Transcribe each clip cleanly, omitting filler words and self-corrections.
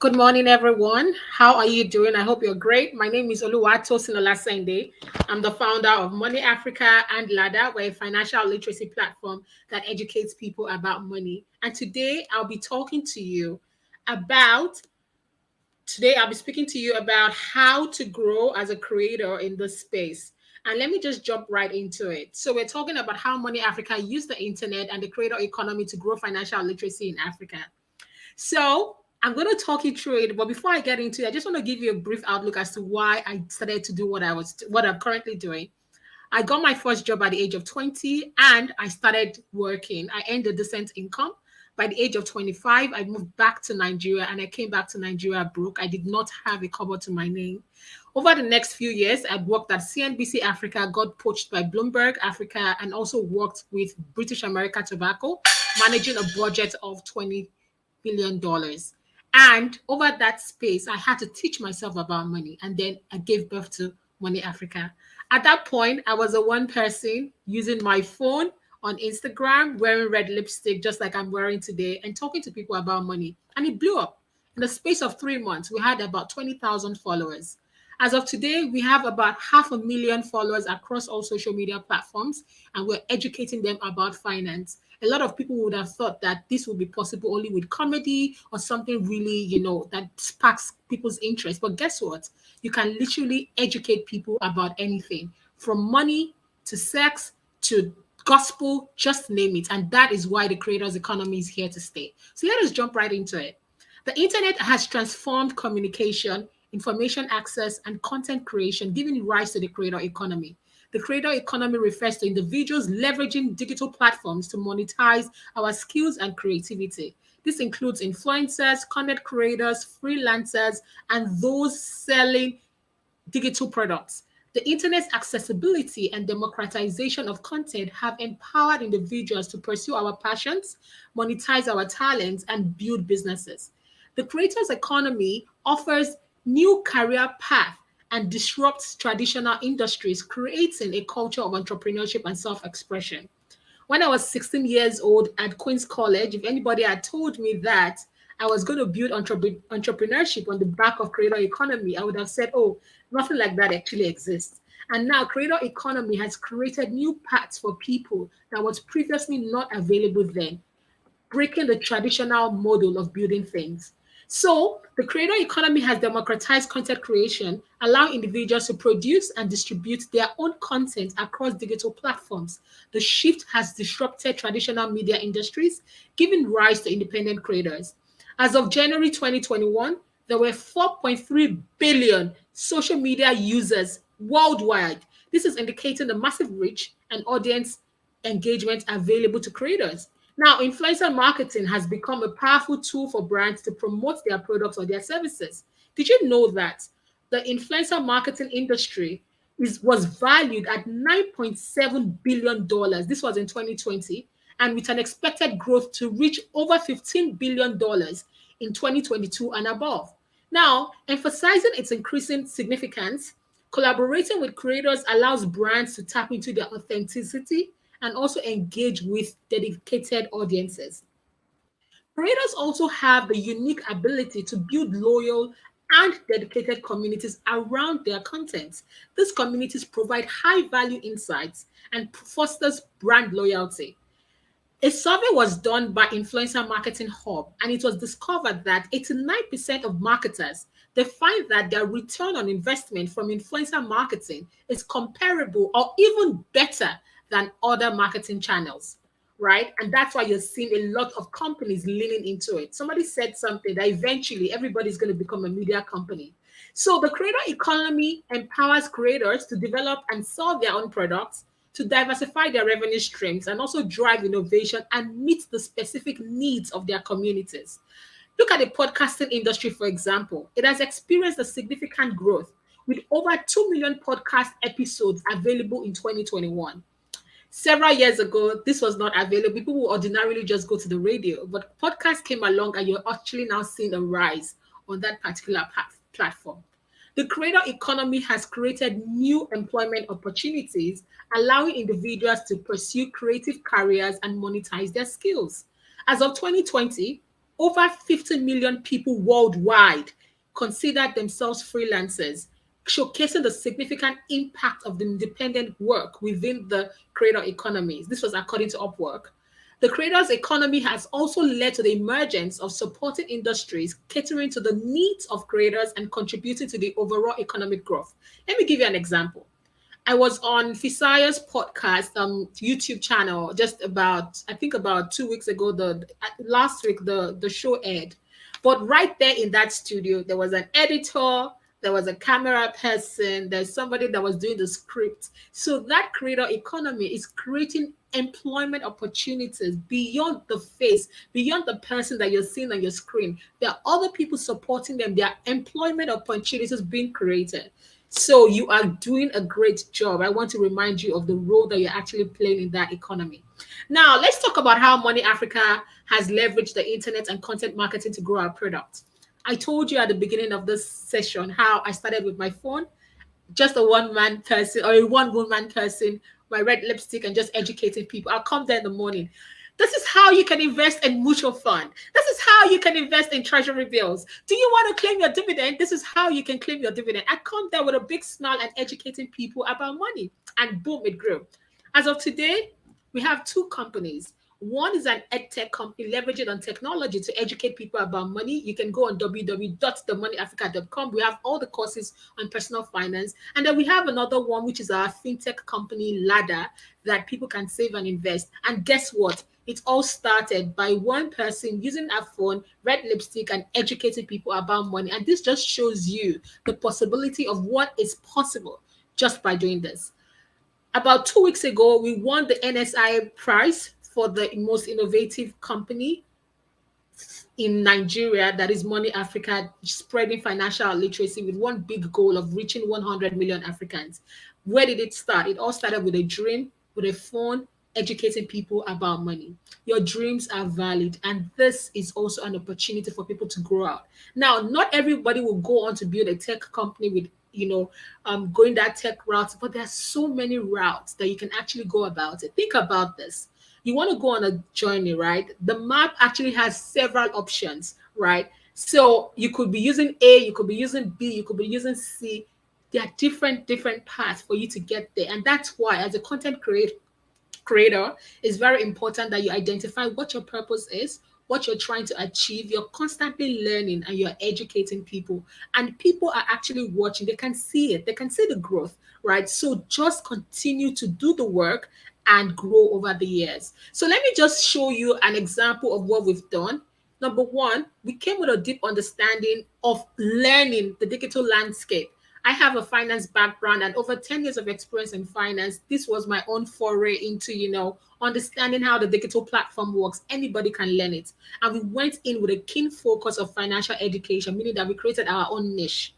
Good morning, everyone. How are you doing? I hope you're great. My name is Oluwato Sinolasende. I'm the founder of Money Africa and Ladder. We're a financial literacy platform that educates people about money. And about today I'll be speaking to you about how to grow as a creator in this space. And let me just jump right into it. So we're talking about how Money Africa used the internet and the creator economy to grow financial literacy in Africa. So I'm going to talk you through it, but before I get into it, I just want to give you a brief outlook as to why I started to do what I'm currently doing. I got my first job at the age of 20 and I started working. I earned a decent income. By the age of 25, I moved back to Nigeria and I came back to Nigeria broke. I did not have a cover to my name. Over the next few years, I worked at CNBC Africa, got poached by Bloomberg Africa, and also worked with British America Tobacco, managing a budget of $20 billion. And over that space, I had to teach myself about money. And then I gave birth to Money Africa. At that point, I was a one person using my phone on Instagram, wearing red lipstick, just like I'm wearing today, and talking to people about money. And it blew up. In the space of 3 months, we had about 20,000 followers. As of today, we have about 500,000 followers across all social media platforms, and we're educating them about finance. A lot of people would have thought that this would be possible only with comedy or something really, that sparks people's interest. But guess what? You can literally educate people about anything from money to sex to gospel, just name it. And that is why the creators economy is here to stay. So let us jump right into it. The internet has transformed communication, information access, and content creation, giving rise to the creator economy. The creator economy refers to individuals leveraging digital platforms to monetize our skills and creativity. This includes influencers, content creators, freelancers, and those selling digital products. The internet's accessibility and democratization of content have empowered individuals to pursue our passions, monetize our talents, and build businesses. The creators economy offers new career paths and disrupts traditional industries, creating a culture of entrepreneurship and self-expression. When I was 16 years old at Queen's College, if anybody had told me that I was going to build entrepreneurship on the back of creator economy, I would have said, oh, nothing like that actually exists. And now creator economy has created new paths for people that was previously not available then, breaking the traditional model of building things. So, the creator economy has democratized content creation, allowing individuals to produce and distribute their own content across digital platforms. The shift has disrupted traditional media industries, giving rise to independent creators. As of January 2021, there were 4.3 billion social media users worldwide. This is indicating the massive reach and audience engagement available to creators. Now, influencer marketing has become a powerful tool for brands to promote their products or their services. Did you know that the influencer marketing industry was valued at $9.7 billion? This was in 2020, and with an expected growth to reach over $15 billion in 2022 and above. Now, emphasizing its increasing significance, collaborating with creators allows brands to tap into their authenticity and also engage with dedicated audiences. Creators also have the unique ability to build loyal and dedicated communities around their content. These communities provide high value insights and fosters brand loyalty. A survey was done by Influencer Marketing Hub, and it was discovered that 89% of marketers they find that their return on investment from influencer marketing is comparable or even better than other marketing channels, right? And that's why you're seeing a lot of companies leaning into it. Somebody said something that eventually everybody's going to become a media company. So the creator economy empowers creators to develop and sell their own products, to diversify their revenue streams, and also drive innovation and meet the specific needs of their communities. Look at the podcasting industry, for example. It has experienced a significant growth with over 2 million podcast episodes available in 2021. Several years ago, this was not available. People would ordinarily just go to the radio, but podcast came along and you're actually now seeing a rise on that particular platform. The creator economy has created new employment opportunities, allowing individuals to pursue creative careers and monetize their skills. As of 2020, Over 50 million people worldwide consider themselves freelancers, showcasing the significant impact of the independent work within the creator economies. This was according to Upwork. The creators economy has also led to the emergence of supporting industries catering to the needs of creators and contributing to the overall economic growth. Let me give you an example. I was on Fisaya's podcast, YouTube channel, just about, I think about 2 weeks ago. The last week the show aired, but right there in that studio, there was an editor, there was a camera person, there's somebody that was doing the script. So that creator economy is creating employment opportunities beyond the face, beyond the person that you're seeing on your screen. There are other people supporting them. There are employment opportunities being created. So you are doing a great job. I want to remind you of the role that you're actually playing in that economy. Now, let's talk about how Money Africa has leveraged the internet and content marketing to grow our product. I told you at the beginning of this session how I started with my phone, just a one man person or a one woman person, my red lipstick, and just educating people. I'll come there in the morning. This is how you can invest in mutual fund. This is how you can invest in treasury bills. Do you want to claim your dividend? This is how you can claim your dividend. I come there with a big smile and educating people about money. And boom, it grew. As of today, we have two companies. One is an edtech company leveraging on technology to educate people about money. You can go on www.themoneyafrica.com. We have all the courses on personal finance. And then we have another one, which is our fintech company, Ladder, that people can save and invest. And guess what? It all started by one person using a phone, red lipstick, and educating people about money. And this just shows you the possibility of what is possible just by doing this. About 2 weeks ago, we won the NSI prize for the most innovative company in Nigeria, that is Money Africa, spreading financial literacy with one big goal of reaching 100 million Africans. Where did it start? It all started with a dream, with a phone, educating people about money. Your dreams are valid, and this is also an opportunity for people to grow out. Now, not everybody will go on to build a tech company with going that tech route, but there are so many routes that you can actually go about it. Think about this. You want to go on a journey, right? The map actually has several options, right? So you could be using A, you could be using B, you could be using C. There are different paths for you to get there. And that's why, as a content creator, it's very important that you identify what your purpose is, what you're trying to achieve. You're constantly learning and you're educating people, and people are actually watching. They can see it, they can see the growth, right? So just continue to do the work and grow over the years. So let me just show you an example of what we've done. Number one, we came with a deep understanding of learning the digital landscape. I have a finance background and over 10 years of experience in finance. This was my own foray into, understanding how the digital platform works. Anybody can learn it. And we went in with a keen focus of financial education, meaning that we created our own niche.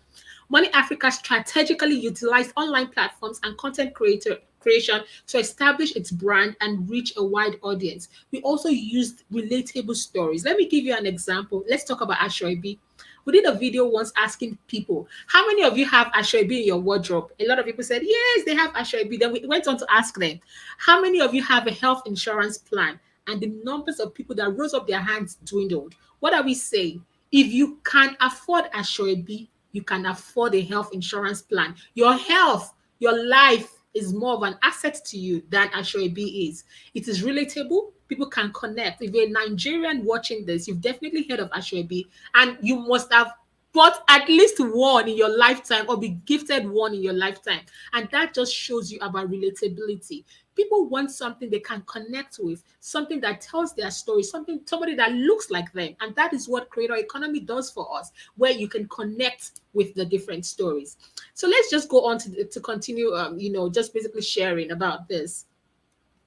Money Africa strategically utilized online platforms and content creation to establish its brand and reach a wide audience. We also used relatable stories. Let me give you an example. Let's talk about Ashwebi. We did a video once asking people, how many of you have Ashwebi in your wardrobe? A lot of people said, yes, they have Ashwebi. Then we went on to ask them, how many of you have a health insurance plan? And the numbers of people that rose up their hands dwindled. What are we saying? If you can afford Ashwebi, you can afford a health insurance plan. Your health, your life is more of an asset to you than Ashwebi is. It is relatable. People can connect. If you're a Nigerian watching this, you've definitely heard of Ashwebi, and you must have bought at least one in your lifetime or be gifted one in your lifetime. And that just shows you about relatability. People want something they can connect with, something that tells their story, somebody that looks like them. And that is what creator economy does for us, where you can connect with the different stories. So let's just go on to continue, just basically sharing about this.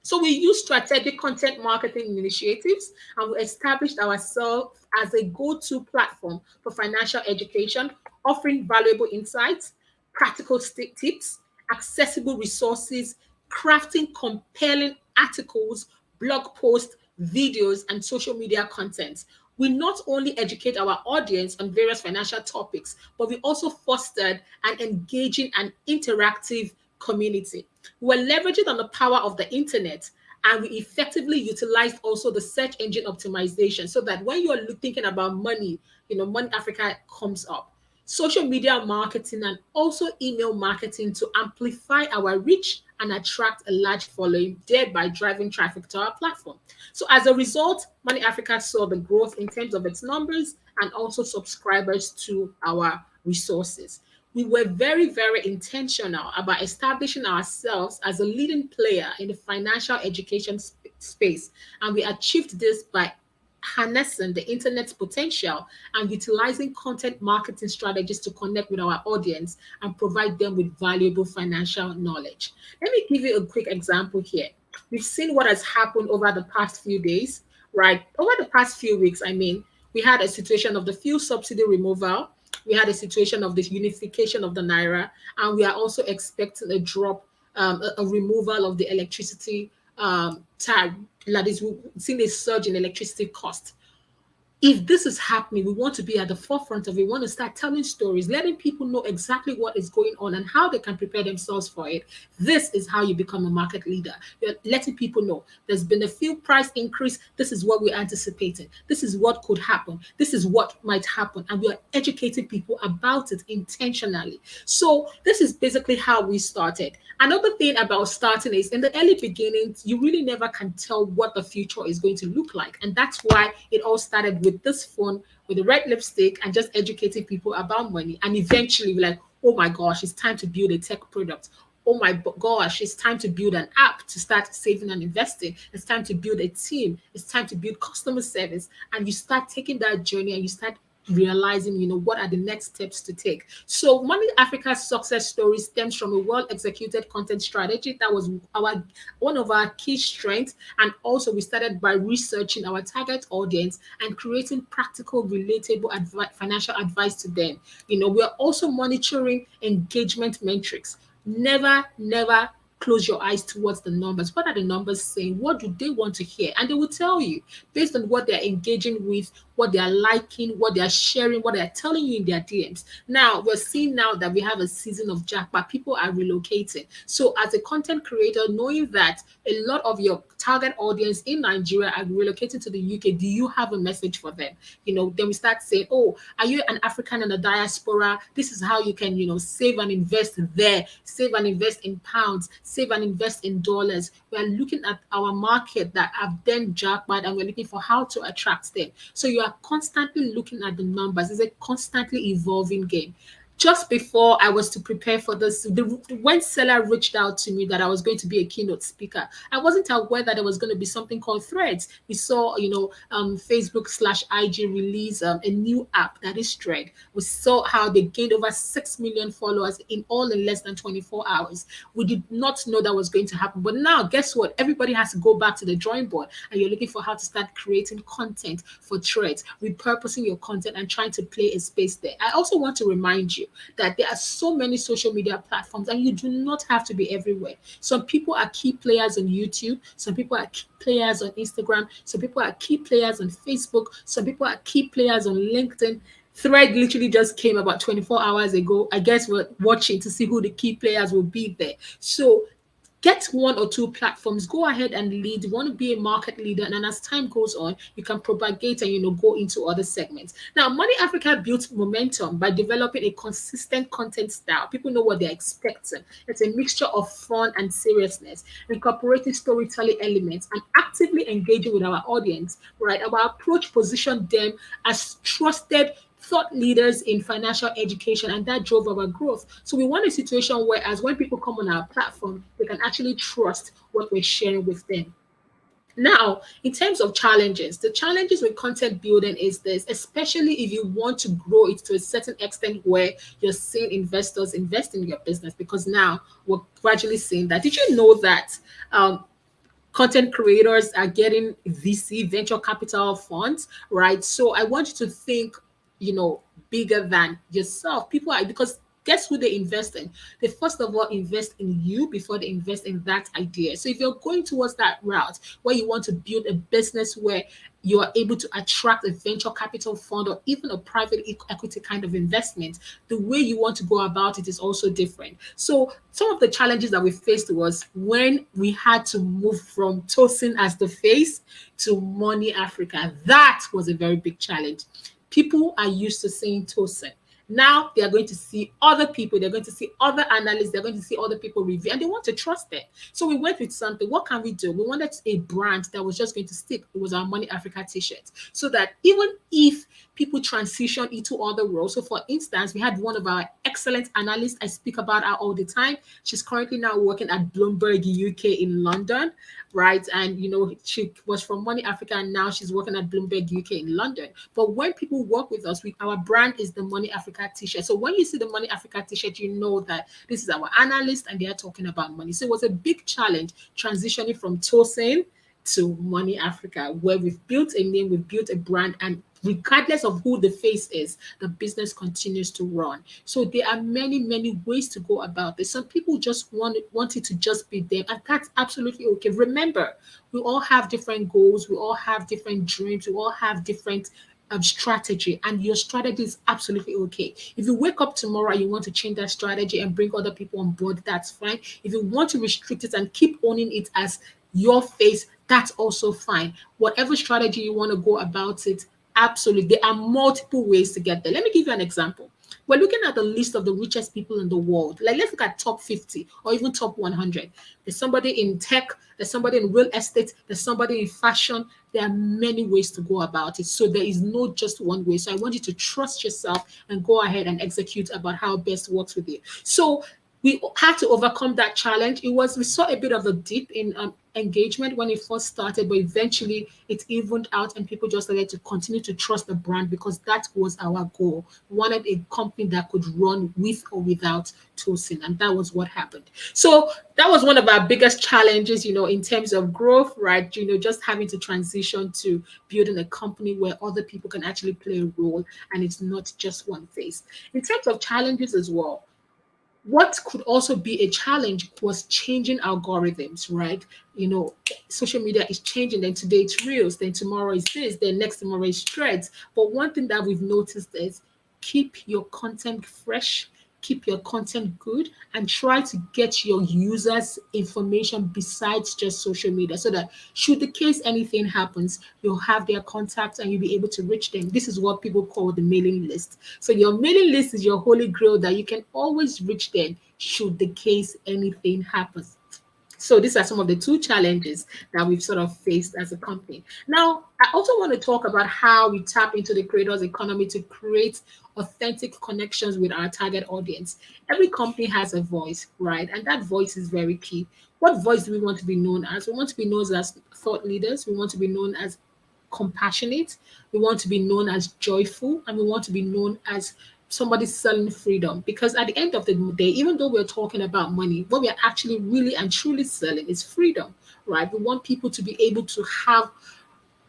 So we use strategic content marketing initiatives, and we established ourselves as a go-to platform for financial education, offering valuable insights, practical tips, accessible resources, crafting compelling articles, blog posts, videos, and social media content. We not only educate our audience on various financial topics, but we also fostered an engaging and interactive community. We're leveraging on the power of the internet And we effectively utilized also the search engine optimization so that when you're thinking about money, Money Africa comes up. Social media marketing and also email marketing to amplify our reach and attract a large following, thereby driving traffic to our platform. So as a result, Money Africa saw the growth in terms of its numbers and also subscribers to our resources. We were very, very intentional about establishing ourselves as a leading player in the financial education space. And we achieved this by harnessing the internet's potential and utilizing content marketing strategies to connect with our audience and provide them with valuable financial knowledge. Let me give you a quick example here. We've seen what has happened over the past few days, right? Over the past few weeks, we had a situation of the fuel subsidy removal. We had a situation of this unification of the naira, and we are also expecting a drop, a removal of the electricity tariff. That is, we've seen a surge in electricity cost. If this is happening, we want to be at the forefront of it. We want to start telling stories, letting people know exactly what is going on and how they can prepare themselves for it. This is how you become a market leader. You're letting people know there's been a fuel price increase. This is what we're anticipating. This is what could happen. This is what might happen. And we are educating people about it intentionally. So this is basically how we started. Another thing about starting is in the early beginnings, you really never can tell what the future is going to look like. And that's why it all started with this phone with the red lipstick and just educating people about money. And eventually we're like, oh my gosh, it's time to build a tech product. Oh my gosh, it's time to build an app to start saving and investing. It's time to build a team. It's time to build customer service. And you start taking that journey and you start realizing, what are the next steps to take. So Money Africa's success story stems from a well-executed content strategy that was one of our key strengths. And also we started by researching our target audience and creating practical, relatable financial advice to them. We are also monitoring engagement metrics. Never close your eyes towards the numbers. What are the numbers saying? What do they want to hear? And they will tell you based on what they're engaging with, what they are liking, what they are sharing, what they're telling you in their DMs. Now, we're seeing now that we have a season of jackpot. People are relocating. So as a content creator, knowing that a lot of your target audience in Nigeria are relocating to the UK, do you have a message for them? Then we start saying, oh, are you an African in the diaspora? This is how you can, save and invest there, save and invest in pounds, save and invest in dollars. We are looking at our market that have then jackpot and we're looking for how to attract them. So you are constantly looking at the numbers. It's a constantly evolving game. Just before I was to prepare for this, when Selar reached out to me that I was going to be a keynote speaker, I wasn't aware that there was going to be something called Threads. We saw, Facebook/IG release a new app that is Thread. We saw how they gained over 6 million followers in less than 24 hours. We did not know that was going to happen. But now, guess what? Everybody has to go back to the drawing board and you're looking for how to start creating content for Threads, repurposing your content and trying to play a space there. I also want to remind you that there are so many social media platforms and you do not have to be everywhere. Some people are key players on YouTube. Some people are key players on Instagram. Some people are key players on Facebook. Some people are key players on LinkedIn. Thread literally just came about 24 hours ago. I guess we're watching to see who the key players will be there. So get one or two platforms, go ahead and lead. You want to be a market leader, and then as time goes on, you can propagate and go into other segments. Now, Money Africa built momentum by developing a consistent content style. People know what they're expecting. It's a mixture of fun and seriousness, incorporating storytelling elements and actively engaging with our audience. Right, our approach positioned them as trusted thought leaders in financial education, and that drove our growth. So we want a situation where, as when people come on our platform, they can actually trust what we're sharing with them. Now, in terms of challenges, the challenges with content building is this, especially if you want to grow it to a certain extent where you're seeing investors invest in your business, because now we're gradually seeing that. Did you know that content creators are getting VC venture capital funds, right? So I want you to think, bigger than yourself. People are, because guess who they invest in? They first of all invest in you before they invest in that idea. So if you're going towards that route where you want to build a business where you are able to attract a venture capital fund or even a private equity kind of investment, the way you want to go about it is also different. So some of the challenges that we faced was when we had to move from Tosin as the face to Money Africa. That was a very big challenge. People are used to seeing Tosin. Now they are going to see other people, they're going to see other analysts, they're going to see other people review, and they want to trust it. So we went with something. What can we do? We wanted a brand that was just going to stick. It was our Money Africa t-shirt. So that even if people transition into other roles, so for instance, we had one of our excellent analysts, I speak about her all the time. She's currently now working at Bloomberg UK in London, right? And she was from Money Africa and now she's working at Bloomberg UK in London. But when people work with us, our brand is the Money Africa t-shirt. So when you see the Money Africa t-shirt, you know that this is our analyst and they are talking about money. So it was a big challenge transitioning from Tosin to Money Africa, where we've built a name, we've built a brand, and regardless of who the face is, the business continues to run. So there are many, many ways to go about this. Some people just want it to just be them, and that's absolutely okay. Remember, we all have different goals, we all have different dreams, we all have different strategy, and your strategy is absolutely okay. If you wake up tomorrow and you want to change that strategy and bring other people on board, that's fine. If you want to restrict it and keep owning it as your face, that's also fine. Whatever strategy you want to go about it, absolutely. There are multiple ways to get there. Let me give you an example. We're looking at the list of the richest people in the world. Like, let's look at top 50 or even top 100. There's somebody in tech, there's somebody in real estate, there's somebody in fashion. There are many ways to go about it. So there is no just one way. So I want you to trust yourself and go ahead and execute about how best works with you. So we had to overcome that challenge. We saw a bit of a dip in engagement when it first started, but eventually it evened out and people just started to continue to trust the brand because that was our goal. We wanted a company that could run with or without Tosin, and that was what happened. So that was one of our biggest challenges, in terms of growth, right? Just having to transition to building a company where other people can actually play a role and it's not just one face. In terms of challenges as well, what could also be a challenge was changing algorithms, right? Social media is changing. Then today it's reels, then tomorrow is this, then next tomorrow is threads. But one thing that we've noticed is keep your content fresh, keep your content good, and try to get your users information besides just social media so that should the case anything happens, you'll have their contacts and you'll be able to reach them. This is what people call the mailing list. So your mailing list is your holy grail that you can always reach them should the case anything happens. So these are some of the two challenges that we've sort of faced as a company. Now, I also want to talk about how we tap into the creators economy to create authentic connections with our target audience. Every company has a voice, right? And that voice is very key. What voice do we want to be known as? We want to be known as thought leaders. We want to be known as compassionate. We want to be known as joyful, and we want to be known as somebody selling freedom. Because at the end of the day, even though we're talking about money, what we are actually really and truly selling is freedom, right? We want people to be able to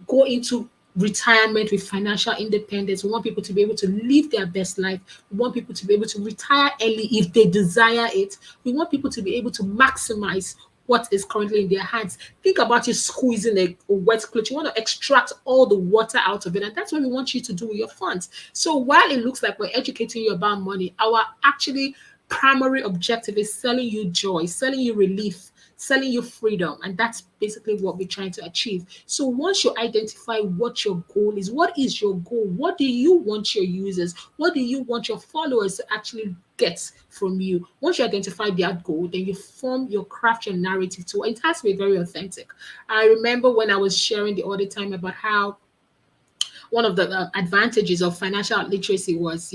go into retirement with financial independence. We want people to be able to live their best life. We want people to be able to retire early if they desire it. We want people to be able to maximize what is currently in their hands. Think about you squeezing a wet cloth. You want to extract all the water out of it. And that's what we want you to do with your funds. So while it looks like we're educating you about money, our actually primary objective is selling you joy, selling you relief, selling you freedom. And that's basically what we're trying to achieve. So once you identify what your goal is, what is your goal? What do you want your users? What do you want your followers to actually get from you? Once you identify that goal, then you form your craft, your narrative to it. It has to be very authentic. I remember when I was sharing the other time about how one of the advantages of financial literacy was,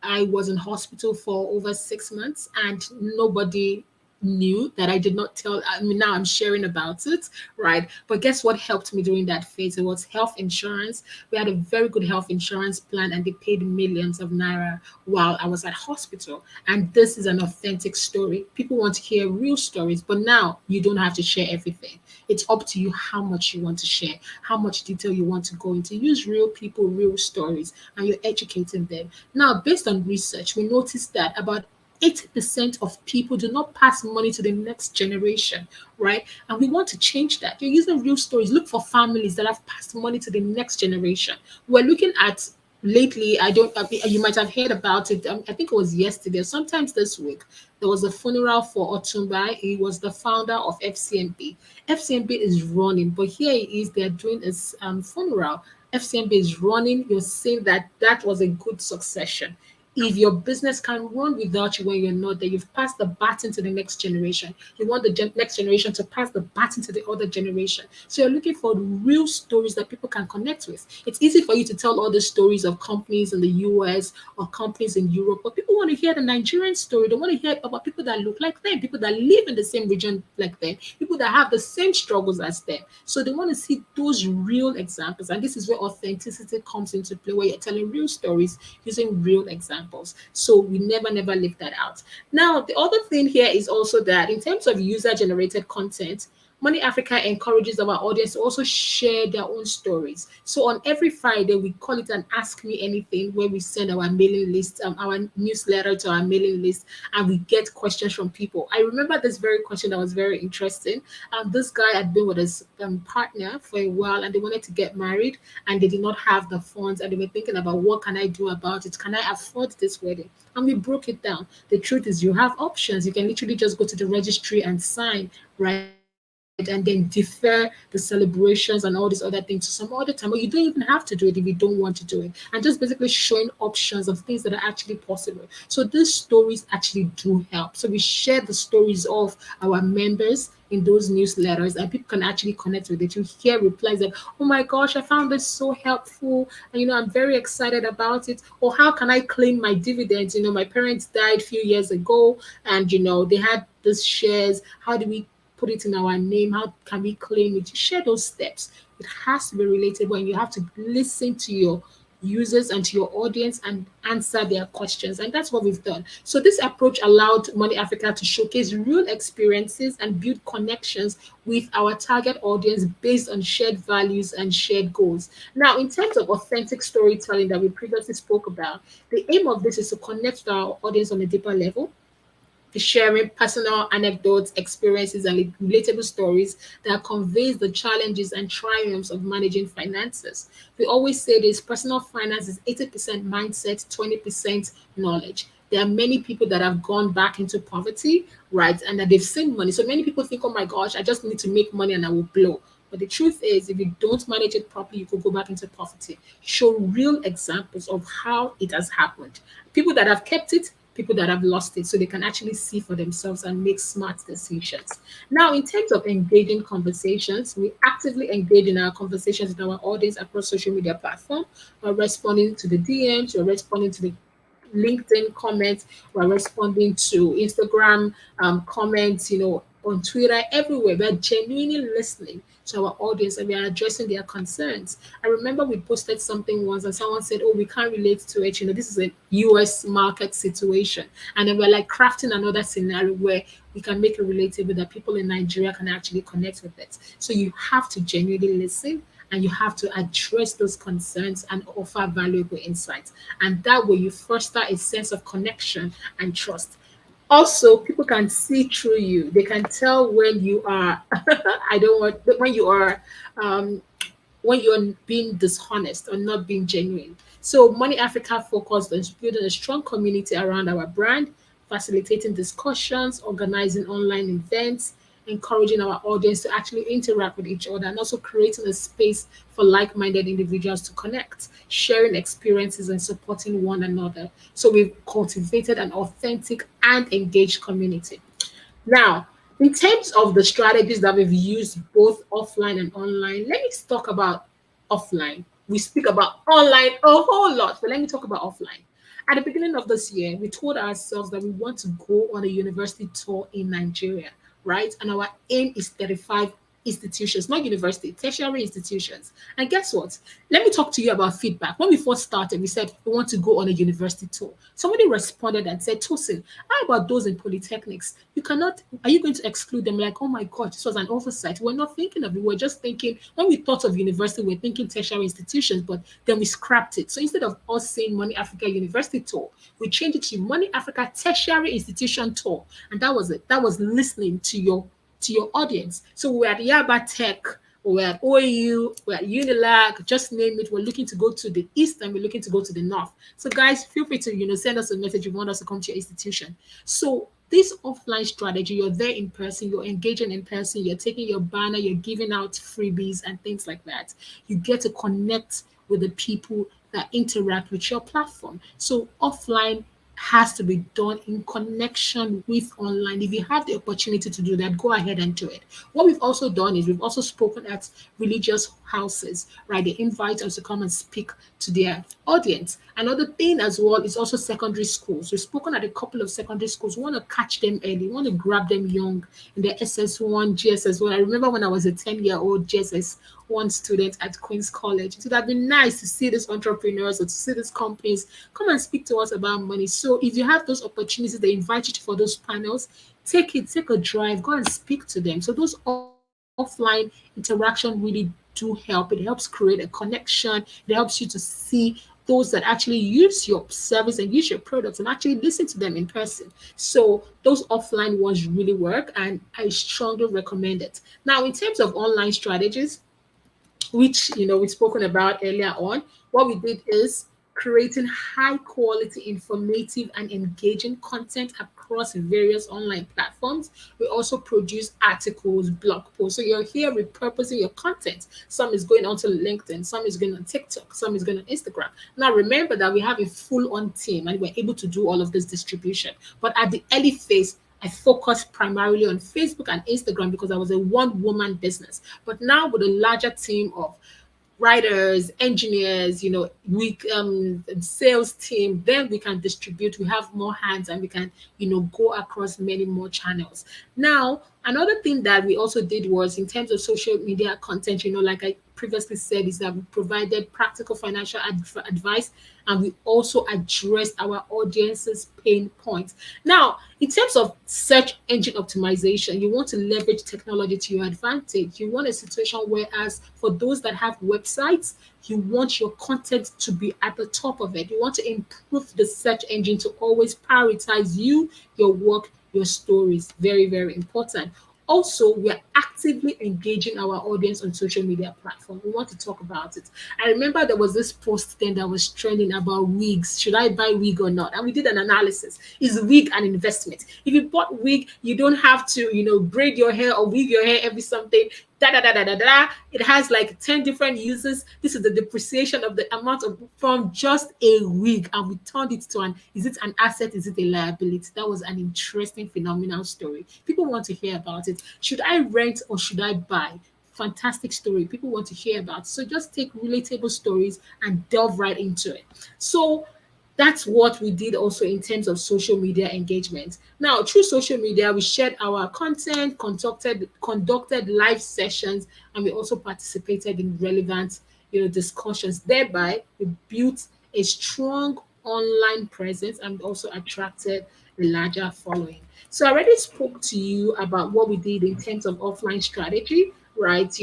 I was in hospital for over 6 months and nobody knew that I did not tell. I mean, now I'm sharing about it, right? But guess what helped me during that phase? It was health insurance. We had a very good health insurance plan and they paid millions of naira while I was at hospital. And this is an authentic story. People want to hear real stories, but now you don't have to share everything. It's up to you how much you want to share, how much detail you want to go into. Use real people, real stories, and you're educating them. Now, based on research, we noticed that about 80% of people do not pass money to the next generation, right? And we want to change that. You're using real stories. Look for families that have passed money to the next generation. We're looking at lately, I don't, you might have heard about it. I think it was yesterday, sometimes this week. There was a funeral for Otumba. He was the founder of FCMB. FCMB is running, but here he is. They're doing his funeral. FCMB is running. You're saying that that was a good succession. If your business can run without you when you're not there, you've passed the baton to the next generation. You want the next generation to pass the baton to the other generation. So you're looking for real stories that people can connect with. It's easy for you to tell all the stories of companies in the US or companies in Europe, but people want to hear the Nigerian story. They want to hear about people that look like them, people that live in the same region like them, people that have the same struggles as them. So they want to see those real examples. And this is where authenticity comes into play, where you're telling real stories using real examples. So we never leave that out. Now, the other thing here is also that in terms of user generated content, Money Africa encourages our audience to also share their own stories. So on every Friday, we call it an Ask Me Anything, where we send our mailing list, our newsletter to our mailing list, and we get questions from people. I remember this very question that was very interesting. This guy had been with his partner for a while, and they wanted to get married, and they did not have the funds, and they were thinking about what can I do about it? Can I afford this wedding? And we broke it down. The truth is, you have options. You can literally just go to the registry and sign, right? And then defer the celebrations and all these other things to some other time. But you don't even have to do it if you don't want to do it. And just basically showing options of things that are actually possible. So these stories actually do help. So we share the stories of our members in those newsletters, and people can actually connect with it. You hear replies like, oh my gosh, I found this so helpful, and I'm very excited about it. Or how can I claim my dividends? My parents died a few years ago, and they had this shares. How do we put it in our name? How can we claim it? You share those steps. It has to be relatable, and you have to listen to your users and to your audience and answer their questions. And that's what we've done. So this approach allowed Money Africa to showcase real experiences and build connections with our target audience based on shared values and shared goals. Now, in terms of authentic storytelling that we previously spoke about, the aim of this is to connect with our audience on a deeper level, sharing personal anecdotes, experiences, and relatable stories that conveys the challenges and triumphs of managing finances. We always say this: personal finance is 80% mindset, 20% knowledge. There are many people that have gone back into poverty, right? And that they've seen money. So many people think, oh my gosh, I just need to make money and I will blow. But the truth is, if you don't manage it properly, you could go back into poverty. Show real examples of how it has happened. People that have kept it, people that have lost it, so they can actually see for themselves and make smart decisions. Now, in terms of engaging conversations, we actively engage in our conversations with our audience across social media platforms. We're responding to the DMs, we're responding to the LinkedIn comments, we're responding to Instagram comments, on Twitter, everywhere. We're genuinely listening to our audience and we are addressing their concerns. I remember we posted something once and someone said, oh, we can't relate to it. This is a US market situation. And then we're like crafting another scenario where we can make it relatable that people in Nigeria can actually connect with it. So you have to genuinely listen and you have to address those concerns and offer valuable insights. And that way you foster a sense of connection and trust. Also, people can see through you. They can tell when you are I don't want when you are um when you're being dishonest or not being genuine. So Money Africa focused on building a strong community around our brand, facilitating discussions, organizing online events, encouraging our audience to actually interact with each other, and also creating a space for like-minded individuals to connect, sharing experiences and supporting one another. So we've cultivated an authentic and engaged community. Now, in terms of the strategies that we've used both offline and online, let me talk about offline. We speak about online a whole lot, but let me talk about offline. At the beginning of this year, we told ourselves that we want to go on a university tour in Nigeria, right? And our aim is 35 institutions, not university, tertiary institutions. And guess what? Let me talk to you about feedback. When we first started, we said we want to go on a university tour. Somebody responded and said, Tosin, how about those in polytechnics? You cannot, are you going to exclude them? Like, oh my God, this was an oversight. We're not thinking of it. We're just thinking, when we thought of university, we're thinking tertiary institutions, but then we scrapped it. So instead of us saying Money Africa University Tour, we changed it to Money Africa Tertiary Institution Tour. And that was it. That was listening to your audience. So we're at Yaba Tech, we're at OAU, we're at Unilag, just name it. We're looking to go to the east and we're looking to go to the north. So guys, feel free to send us a message if you want us to come to your institution. So this offline strategy, you're there in person, you're engaging in person, you're taking your banner, you're giving out freebies and things like that. You get to connect with the people that interact with your platform. So offline has to be done in connection with online. If you have the opportunity to do that, go ahead and do it. What we've also done is we've also spoken at religious houses, right? They invite us to come and speak to their audience. Another thing as well is also secondary schools. We've spoken at a couple of secondary schools. We want to catch them early. We want to grab them young in their SS1, GSS1. I remember when I was a 10-year-old GSS1 student at Queen's College. It would have been nice to see these entrepreneurs or to see these companies come and speak to us about money. So if you have those opportunities, they invite you for those panels, take it, take a drive, go and speak to them. So those offline interaction really do help. It helps create a connection. It helps you to see those that actually use your service and use your products and actually listen to them in person. So those offline ones really work and I strongly recommend it. Now, in terms of online strategies, which we've spoken about earlier on, what we did is creating high quality, informative, and engaging content across various online platforms. We also produce articles, blog posts. So you're here repurposing your content. Some is going onto LinkedIn, some is going on TikTok, some is going on Instagram. Now remember that we have a full-on team and we're able to do all of this distribution. But at the early phase, I focused primarily on Facebook and Instagram because I was a one-woman business. But now with a larger team of writers, engineers, we sales team, then we can distribute. We have more hands and we can, go across many more channels. Now, another thing that we also did was in terms of social media content, like I previously said, is that we provided practical financial advice and we also addressed our audience's pain points. Now, in terms of search engine optimization, you want to leverage technology to your advantage. You want a situation whereas for those that have websites, you want your content to be at the top of it. You want to improve the search engine to always prioritize you, your work, your stories. Very, very important. Also, we are actively engaging our audience on social media platform. We want to talk about it. I remember there was this post then that was trending about wigs. Should I buy wig or not? And we did an analysis. Is wig an investment? If you bought wig, you don't have to, braid your hair or wig your hair every something. Da da da da da da. It has like 10 different uses. This is the depreciation of the amount of from just a wig, and we turned it to is it an asset? Is it a liability? That was an interesting, phenomenal story. People want to hear about it. Should I rent or should I buy? Fantastic story. People want to hear about. So just take relatable stories and delve right into it. So that's what we did also in terms of social media engagement. Now, through social media, we shared our content, conducted live sessions, and we also participated in relevant, discussions. Thereby, we built a strong online presence and also attracted a larger following. So I already spoke to you about what we did in terms of offline strategy, right?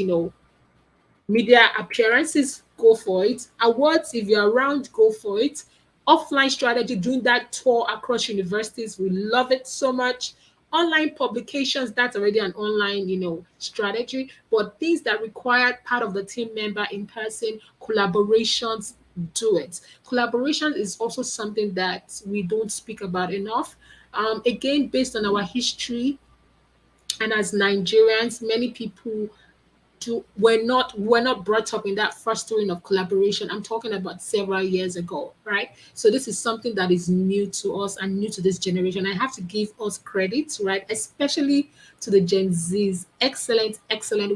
Media appearances, go for it. Awards, if you're around, go for it. Offline strategy, doing that tour across universities, we love it so much. Online publications, that's already an online, strategy. But things that require part of the team member in person, collaborations, do it. Collaboration is also something that we don't speak about enough. Again, based on our history and as Nigerians, many people we're not brought up in that fostering of collaboration. I'm talking about several years ago, right? So this is something that is new to us and new to this generation. I have to give us credit, right? Especially to the Gen Z's excellent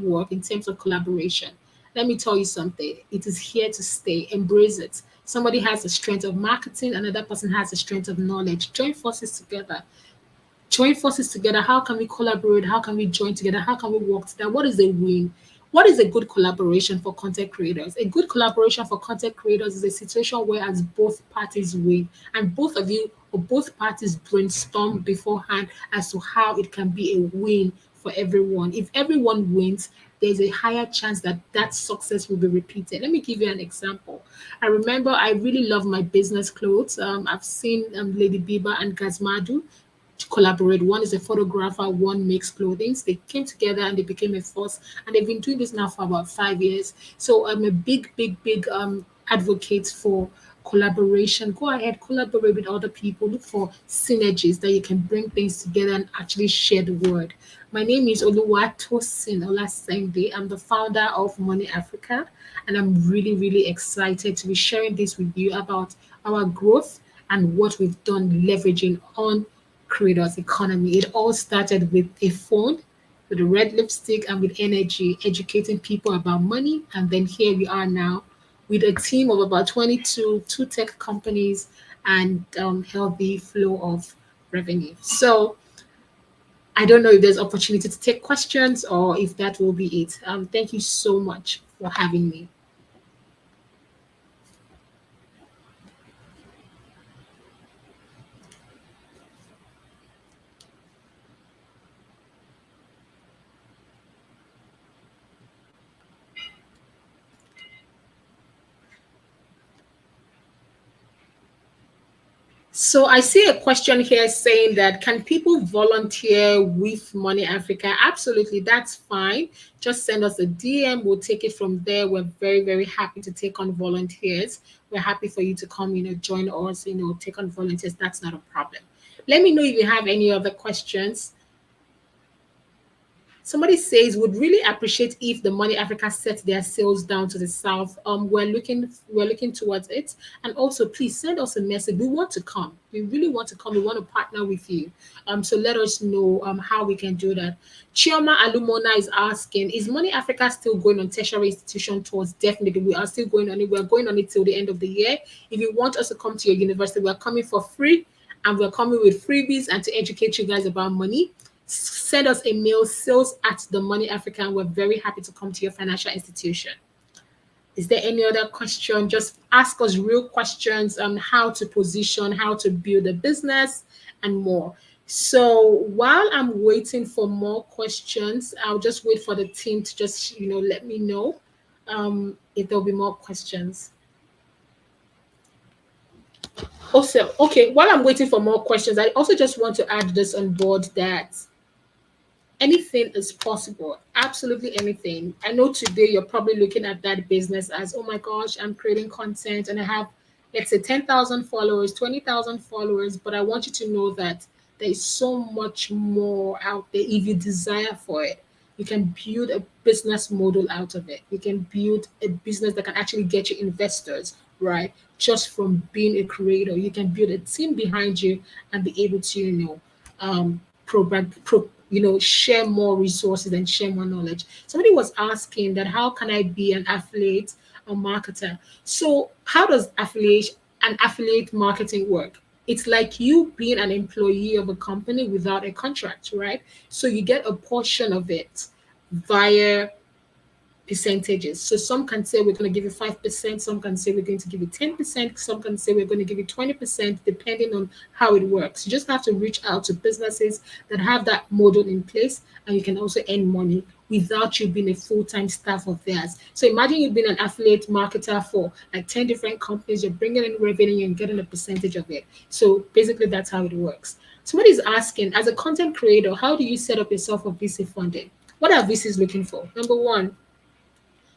work in terms of collaboration. Let me tell you something. It is here to stay. Embrace it. Somebody has the strength of marketing, another person has the strength of knowledge. Join forces together. join forces together. How can we collaborate? How can we join together? How can we work together? What is a win? What is a good collaboration for content creators? A good collaboration for content creators is a situation where as both parties win and both of you or both parties brainstorm beforehand as to how it can be a win for everyone. If everyone wins, there's a higher chance that that success will be repeated. Let me give you an example. I remember I really love my business clothes. I've seen Lady Biba and Gazmadu to collaborate. One is a photographer, one makes clothing. They came together and they became a force, and they've been doing this now for about 5 years. So I'm a big advocate for collaboration. Go ahead, collaborate with other people. Look for synergies that you can bring things together and actually share the word. My name is Oluwatosin Olasende. I'm the founder of Money Africa, and I'm really excited to be sharing this with you about our growth and what we've done leveraging on creators economy. It all started with a phone, with a red lipstick, and with energy, educating people about money. And then here we are now with a team of about 22, two tech companies, and healthy flow of revenue. So I don't know if there's opportunity to take questions or if that will be it. Thank you so much for having me. So I see a question here saying that can people volunteer with Money Africa? Absolutely, that's fine. Just send us a DM. We'll take it from there. We're very happy to take on volunteers. We're happy for you to come, join us, take on volunteers. That's not a problem. Let me know if you have any other questions. Somebody says would really appreciate if the Money Africa set their sales down to the south. We're looking towards it. And also please send us a message. We want to come. We really want to come. We want to partner with you. So let us know how we can do that. Chioma Alumona is asking, is Money Africa still going on tertiary institution tours? Definitely. We are still going on it. We're going on it till the end of the year. If you want us to come to your university, we're coming for free and we're coming with freebies and to educate you guys about money. Send us a mail, sales at the Money African. We're very happy to come to your financial institution. Is there any other question? Just ask us real questions on how to position, how to build a business, and more. So while I'm waiting for more questions, I'll just wait for the team to just let me know if there'll be more questions. Also, okay, while I'm waiting for more questions, I also just want to add this on board that anything is possible. Absolutely anything. I know today you're probably looking at that business as, oh my gosh, I'm creating content and I have, let's say, 10,000 followers, 20,000 followers. But I want you to know that there is so much more out there if you desire for it. You can build a business model out of it. You can build a business that can actually get you investors, right? Just from being a creator. You can build a team behind you and be able to, share more resources and share more knowledge. Somebody was asking that how can I be an affiliate or marketer? So how does affiliate marketing work? It's like you being an employee of a company without a contract, right? So you get a portion of it via percentages. So some can say we're going to give you 5%, some can say we're going to give you 10%, some can say we're going to give you 20%, depending on how it works. You just have to reach out to businesses that have that model in place, and you can also earn money without you being a full-time staff of theirs. So imagine you've been an affiliate marketer for like 10 different companies, you're bringing in revenue and getting a percentage of it. So basically that's how it works. Somebody's asking, as a content creator, how do you set up yourself for VC funding? What are VCs looking for? Number one,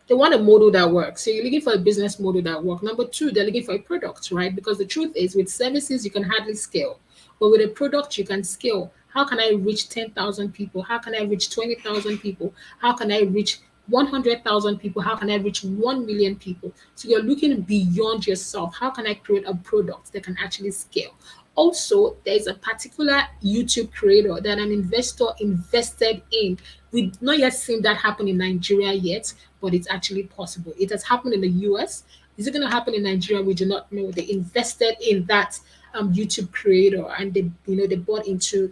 they want a model that works. So you're looking for a business model that works. Number two, they're looking for a product, right? Because the truth is, with services, you can hardly scale. But with a product, you can scale. How can I reach 10,000 people? How can I reach 20,000 people? How can I reach 100,000 people? How can I reach 1 million people? So you're looking beyond yourself. How can I create a product that can actually scale? Also, there's a particular YouTube creator that an investor invested in. We've not yet seen that happen in Nigeria yet, but it's actually possible. It has happened in the US. Is it going to happen in Nigeria? We do not know. They invested in that YouTube creator, and they bought into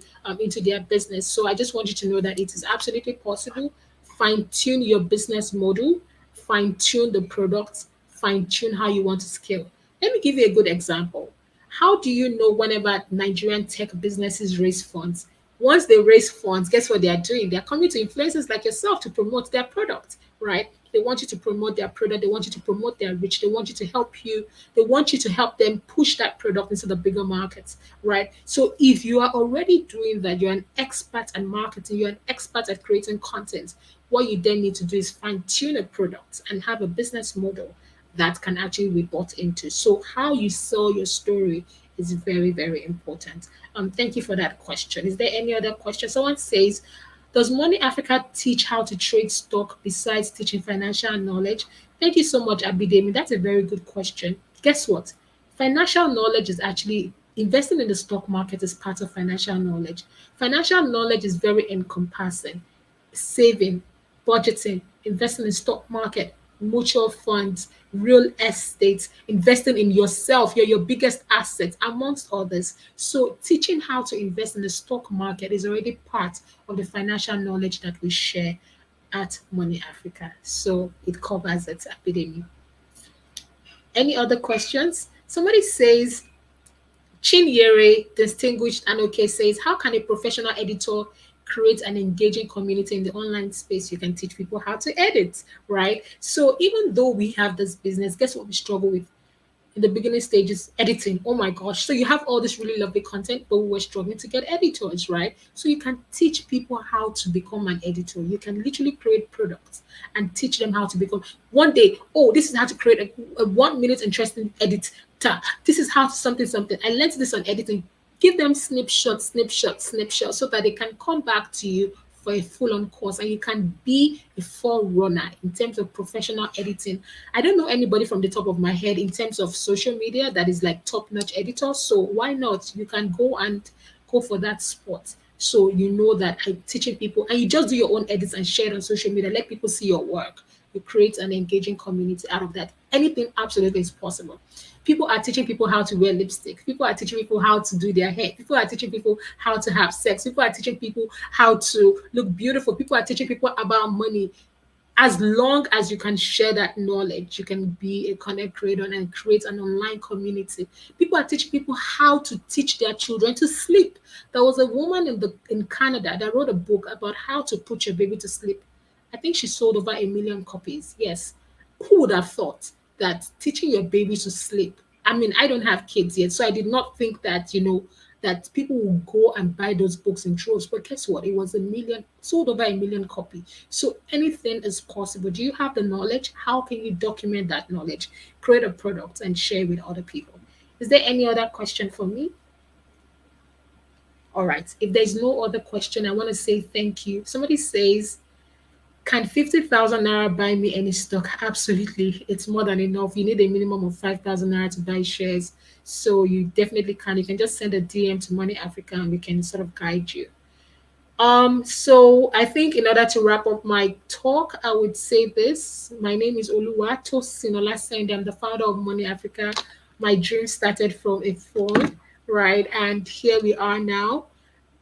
their business. So I just want you to know that it is absolutely possible. Fine tune your business model, fine tune the products, fine tune how you want to scale. Let me give you a good example. How do you know whenever Nigerian tech businesses raise funds? Once they raise funds, guess what they are doing? They're coming to influencers like yourself to promote their product, right? They want you to promote their product. They want you to promote their reach. They want you to help you. They want you to help them push that product into the bigger markets, right? So if you are already doing that, you're an expert at marketing, you're an expert at creating content. What you then need to do is fine tune a product and have a business model that can actually be bought into. So how you sell your story is very, very important. Thank you for that question. Is there any other question? Someone says, does Money Africa teach how to trade stock besides teaching financial knowledge? Thank you so much, Abidemi. That's a very good question. Guess what? Financial knowledge is actually investing in the stock market is part of financial knowledge. Financial knowledge is very encompassing. Saving, budgeting, investing in stock market, mutual funds, real estate, investing in yourself, you're your biggest asset, amongst others. So teaching how to invest in the stock market is already part of the financial knowledge that we share at Money Africa. So it covers it, epidemic. Any other questions? Somebody says, Chinyere, distinguished and okay, says, how can a professional editor create an engaging community in the online space? You can teach people how to edit, right? So even though we have this business, guess what we struggle with? In the beginning stages, editing. Oh my gosh. So you have all this really lovely content, but we were struggling to get editors, right? So you can teach people how to become an editor. You can literally create products and teach them how to become one day. Oh, this is how to create a 1 minute interesting edit. This is how to something something. I learned this on editing. Give them snapshots, so that they can come back to you for a full-on course and you can be a forerunner in terms of professional editing. I don't know anybody from the top of my head in terms of social media that is like top-notch editor. So why not? You can go and go for that spot. So you know that I'm teaching people and you just do your own edits and share it on social media. Let people see your work. You create an engaging community out of that. Anything absolutely is possible. People are teaching people how to wear lipstick. People are teaching people how to do their hair. People are teaching people how to have sex. People are teaching people how to look beautiful. People are teaching people about money. As long as you can share that knowledge, you can be a content creator and create an online community. People are teaching people how to teach their children to sleep. There was a woman in Canada that wrote a book about how to put your baby to sleep. I think she sold over 1 million copies. Yes. Who would have thought that teaching your baby to sleep? I mean, I don't have kids yet, so I did not think that, that people will go and buy those books in droves. But guess what? It was 1 million, sold over 1 million copy. So anything is possible. Do you have the knowledge? How can you document that knowledge? Create a product and share with other people. Is there any other question for me? All right. If there's no other question, I want to say thank you. Somebody says, can 50,000 naira buy me any stock? Absolutely. It's more than enough. You need a minimum of 5,000 naira to buy shares. So you definitely can. You can just send a DM to Money Africa and we can sort of guide you. So I think in order to wrap up my talk, I would say this. My name is Oluwato Sinola Sende. I'm the founder of Money Africa. My dream started from a phone, right? And here we are now,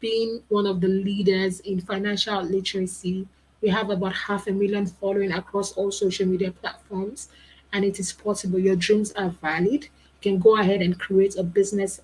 being one of the leaders in financial literacy. We have about 500,000 following across all social media platforms, and it is possible. Your dreams are valid. You can go ahead and create a business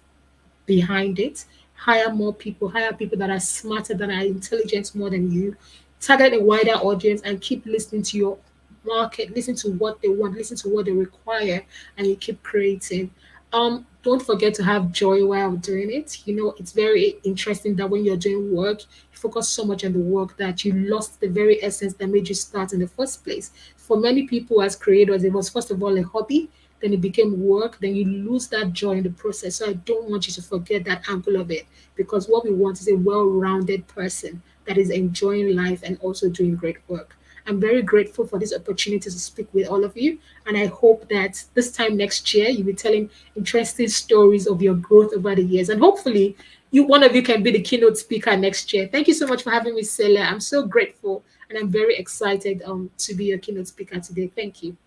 behind it. Hire more people, hire people that are smarter, that are intelligent more than you. Target a wider audience and keep listening to your market, listen to what they want, listen to what they require, and you keep creating. Don't forget to have joy while doing it. It's very interesting that when you're doing work, you focus so much on the work that you lost the very essence that made you start in the first place. For many people as creators, it was first of all a hobby, then it became work, then you lose that joy in the process. So I don't want you to forget that angle of it, because what we want is a well-rounded person that is enjoying life and also doing great work. I'm very grateful for this opportunity to speak with all of you. And I hope that this time next year, you'll be telling interesting stories of your growth over the years. And hopefully, one of you can be the keynote speaker next year. Thank you so much for having me, Selar. I'm so grateful and I'm very excited to be your keynote speaker today. Thank you.